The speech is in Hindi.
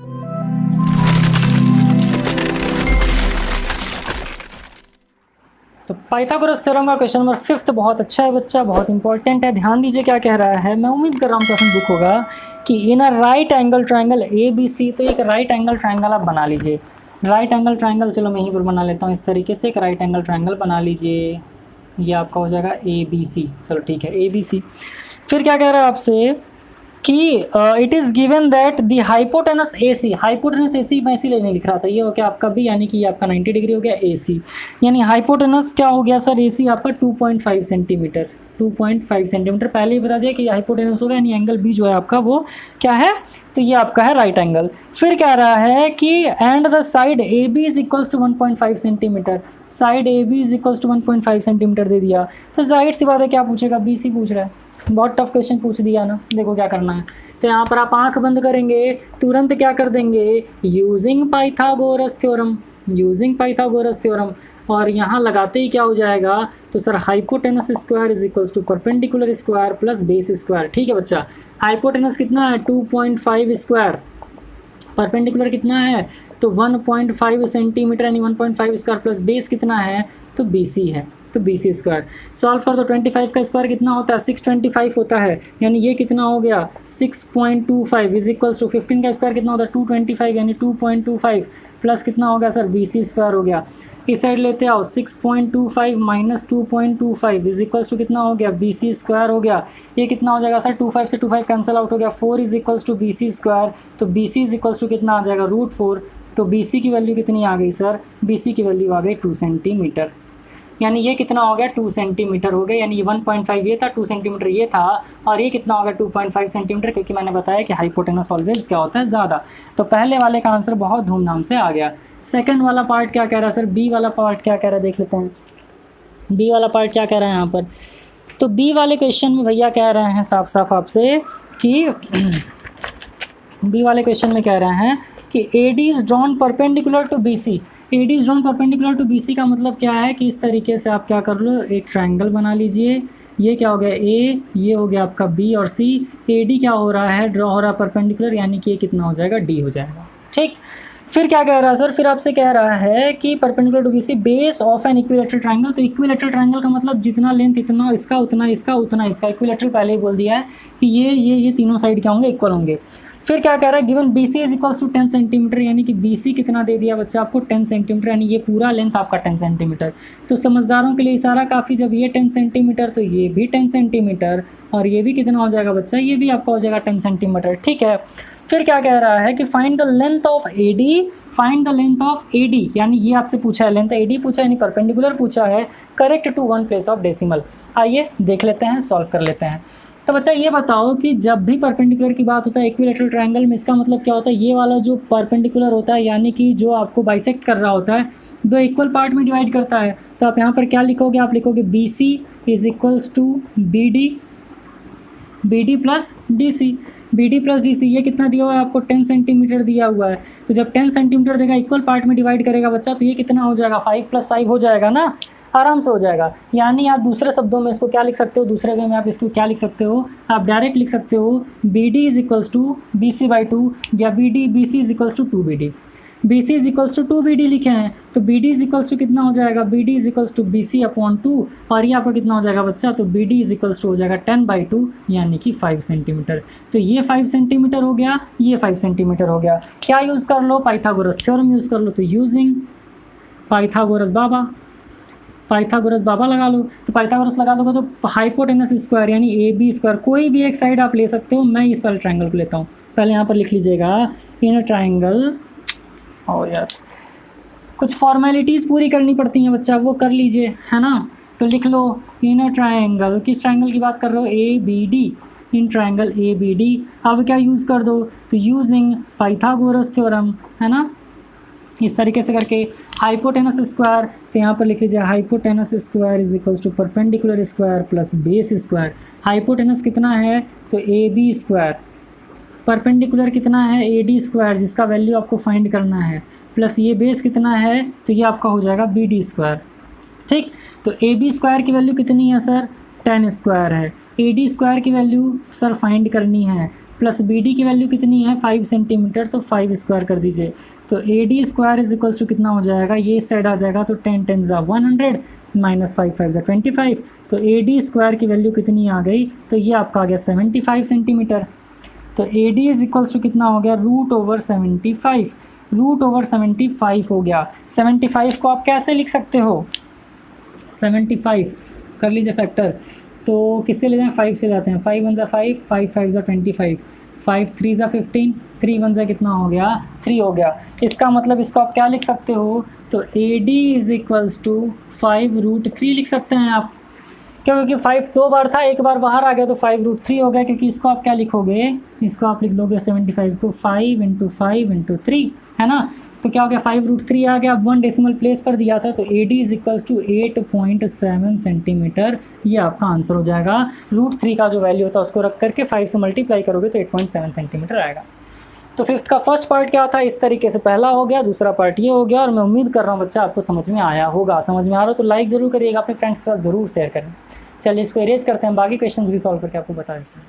तो पाइथागोरस थ्योरम का क्वेश्चन नंबर 5 बहुत अच्छा है बच्चा, बहुत इंपॉर्टेंट है। ध्यान दीजिए क्या कह रहा है। मैं उम्मीद कर रहा हूँ क्वेश्चन बुक होगा कि in a right angle triangle ABC, तो एक राइट एंगल ट्रायंगल आप बना लीजिए। राइट एंगल ट्रायंगल, चलो मैं यहीं पर बना लेता हूँ इस तरीके से। एक राइट एंगल ट्रायंगल बना लीजिए, ये आपका हो जाएगा ABC। चलो ठीक है, ABC। फिर क्या कह रहा है आपसे कि it is given that the hypotenuse AC, hypotenuse AC मैं इसीलिए नहीं लिख रहा था, ये हो गया आपका B, यानी कि ये आपका 90 डिग्री हो गया AC। यानी हाइपोटेनस क्या हो गया सर, AC आपका 2.5 सेंटीमीटर, 2.5 सेंटीमीटर। पहले ही बता दिया कि हाइपोटेनस होगा, यानी एंगल B जो है आपका वो क्या है, तो ये आपका है राइट एंगल। फिर कह रहा है कि and the side AB is equals to 1.5 centimetre, side AB is equals to 1.5 centimetre दे दिया, तो जाहिर सी बात है क्या पूछेगा, BC पूछ रहा है। बहुत टफ क्वेश्चन पूछ दिया ना। देखो क्या करना है, तो यहाँ पर आप आंख बंद करेंगे, तुरंत क्या कर देंगे, using Pythagoras theorem, using Pythagoras theorem, और यहाँ लगाते ही क्या हो जाएगा, तो sir hypotenuse square is equals to perpendicular square plus base square. ठीक है बच्चा, हाइपोटेनस कितना है 2.5 स्क्वायर, परपेंडिकुलर कितना है तो 1.5 सेंटीमीटर, यानी 1.5 स्क्वायर प्लस बेस कितना है तो BC है, तो BC स्क्वायर। सॉल्व कर दो, 25 का स्क्वायर कितना होता है 625 होता है, यानी ये कितना हो गया 6.25 इज इक्वल्स टू 15 का स्क्वायर कितना होता है 225, यानी 2.25 प्लस कितना हो गया सर BC स्क्वायर हो गया। इस साइड लेते आओ, 6.25 माइनस 2.25 इज इक्वल्स टू कितना हो गया BC स्क्वायर हो गया। ये कितना हो जाएगा सर 25 से 25 कैंसिल आउट हो गया, 4 is equals to BC square, तो BC इज इक्वल्स टू कितना आ जाएगा √4। तो BC की वैल्यू कितनी आ गई सर, BC की वैल्यू आ गई 2 सेंटीमीटर, यानी ये कितना हो गया 2 सेंटीमीटर हो गया। यानी ये 1.5 ये था, 2 सेंटीमीटर ये था, और ये कितना हो गया 2.5 सेंटीमीटर, क्योंकि मैंने बताया कि हाइपोटेनस ऑलवेज क्या होता है ज़्यादा। तो पहले वाले का आंसर बहुत धूमधाम से आ गया। सेकंड वाला पार्ट क्या कह रहा है सर, बी वाला पार्ट क्या कह रहा है देख लेते हैं। बी वाला पार्ट क्या कह रहा है यहाँ पर, तो बी वाले क्वेश्चन में भैया कह रहे हैं साफ साफ आपसे कि बी वाले क्वेश्चन में कह रहे हैं कि AD is drawn perpendicular to BC। AD is drawn perpendicular to BC का मतलब क्या है कि इस तरीके से आप क्या कर लो, एक ट्रायंगल बना लीजिए। ये क्या हो गया A, ये हो गया आपका B और C। AD क्या हो रहा है, ड्रॉ हो रहा है परपेंडिकुलर, यानी कि ये कितना हो जाएगा D हो जाएगा। ठीक, फिर क्या कह रहा है सर, फिर आपसे कह रहा है कि perpendicular to BC base of an equilateral triangle. तो इक्विलैटरल ट्रायंगल का मतलब जितना लेंथ इतना इसका, उतना इसका, उतना इसका। इक्विलैटरल पहले ही बोल दिया है कि ये तीनों साइड क्या होंगे, इक्वल होंगे। फिर क्या कह रहा है, given BC is equals to 10 centimetre, यानी कि BC कितना दे दिया बच्चा आपको 10 सेंटीमीटर, यानी ये पूरा लेंथ आपका 10 सेंटीमीटर। तो समझदारों के लिए इशारा काफ़ी, जब ये 10 सेंटीमीटर तो ये भी 10 सेंटीमीटर, और ये भी कितना हो जाएगा बच्चा, ये भी आपका हो जाएगा 10 सेंटीमीटर। ठीक है, फिर क्या कह रहा है कि find the length of AD, find the length of AD, यानी ये आपसे पूछा है, लेंथ AD पूछा है, यानी परपेंडिकुलर पूछा है, correct to 1 place of decimal. आइए देख लेते हैं, सॉल्व कर लेते हैं। तो बच्चा ये बताओ कि जब भी परपेंडिकुलर की बात होता है इक्विलैटरल ट्रायंगल में, इसका मतलब क्या होता है, ये वाला जो परपेंडिकुलर होता है, यानी कि जो आपको बाइसेक्ट कर रहा होता है, दो इक्वल पार्ट में डिवाइड करता है। तो आप यहाँ पर क्या लिखोगे, आप लिखोगे BC is equals to BD plus DC, BD plus DC। ये कितना दिया हुआ है आपको 10 सेंटीमीटर दिया हुआ है। तो जब 10 सेंटीमीटर देगा, इक्वल पार्ट में डिवाइड करेगा बच्चा, तो ये कितना हो जाएगा 5 + 5 हो जाएगा ना, आराम से हो जाएगा। यानी आप दूसरे शब्दों में इसको क्या लिख सकते हो, दूसरे वे में आप इसको क्या लिख सकते हो, आप डायरेक्ट लिख सकते हो BD is equals to BC/2, या BC is equals to 2BD। BC is equals to 2BD लिखे हैं, तो BD इज इक्वल्स टू कितना हो जाएगा, BD is equals to BC/2, और ये आपका कितना हो जाएगा बच्चा, तो BD इज इक्वल्स टू हो जाएगा 10/2, यानी कि 5 सेंटीमीटर। तो ये 5 सेंटीमीटर हो गया, ये 5 सेंटीमीटर हो गया। क्या यूज़ कर लो, पाइथागोरस थ्योरम यूज़ कर लो। तो यूजिंग पाइथागोरस बाबा लगा लो। तो पाइथागोरस लगा दोगे तो हाइपोटेनस स्क्वायर यानी AB स्क्वायर, कोई भी एक साइड आप ले सकते हो। मैं इस वाले ट्रायंगल को लेता हूँ। पहले यहाँ पर लिख लीजिएगा इन ट्रायंगल, और यार कुछ फॉर्मेलिटीज़ पूरी करनी पड़ती हैं बच्चा, वो कर लीजिए, है ना। तो लिख लो इन ट्रायंगल, किस ट्रायंगल की बात कर रहे हो, ABD, इन ट्रायंगल ABD। अब क्या यूज़ कर दो, तो यूजिंग पाइथागोरस थ्योरम, है ना, इस तरीके से करके हाइपोटेनस स्क्वायर। तो यहाँ पर लिख लीजिए hypotenuse square is equals to perpendicular square plus base square. Hypotenuse कितना है तो AB स्क्वायर, परपेंडिकुलर कितना है AD स्क्वायर, जिसका वैल्यू आपको फाइंड करना है, प्लस ये बेस कितना है तो ये आपका हो जाएगा BD स्क्वायर। ठीक, तो AB स्क्वायर की वैल्यू कितनी है सर 10 स्क्वायर है, AD स्क्वायर की वैल्यू सर फाइंड करनी है, प्लस बी डी की वैल्यू कितनी है 5 सेंटीमीटर, तो 5 स्क्वायर कर दीजिए। तो A D square is equals to कितना हो जाएगा, ये साइड आ जाएगा तो 10 10 ज़ा 100 माइनस 5 5 ज़ा 25। तो ए डी स्क्वायर की वैल्यू कितनी आ गई, तो ये आपका आ गया 75 सेंटीमीटर। तो A D is equals to कितना हो गया, √75। √75 हो गया। 75 को आप कैसे लिख सकते हो, 75 कर लीजिए फैक्टर, तो किससे ले जाएं, 5 से जाते हैं, 5 1 ज़ा 5, 5 5 ज़ा 25, 5 3 ज़ा 15, 3 1 ज़ा कितना हो गया, 3 हो गया। इसका मतलब इसको आप क्या लिख सकते हो, तो A D is equals to 5√3 लिख सकते हैं आप, क्योंकि 5 दो बार था, एक बार बाहर आ गया तो 5√3 हो गया। क्योंकि इसको आप क्या लिखोगे, इसको आप लिख लोगे 75 को 5 × 5 × 3, है ना। तो क्या हो गया, 5√3 आ गया। अब 1 डेसिमल प्लेस पर दिया था, तो A D is equals to 8.7 centimetre, ये आपका आंसर हो जाएगा। √3 का जो वैल्यू होता है उसको रख करके 5 से मल्टीप्लाई करोगे तो 8.7 सेंटीमीटर आएगा। तो फिफ्थ का फर्स्ट पार्ट क्या था, इस तरीके से पहला हो गया, दूसरा पार्ट ये हो गया। और मैं उम्मीद कर रहा हूँ बच्चा आपको समझ में आया होगा। समझ में आ रहा हो तो लाइक ज़रूर करिएगा, अपने फ्रेंड्स के साथ ज़रूर शेयर करें। चलिए इसको इरेज करते हैं, बाकी क्वेश्चंस भी सॉल्व करके आपको बता देते हैं।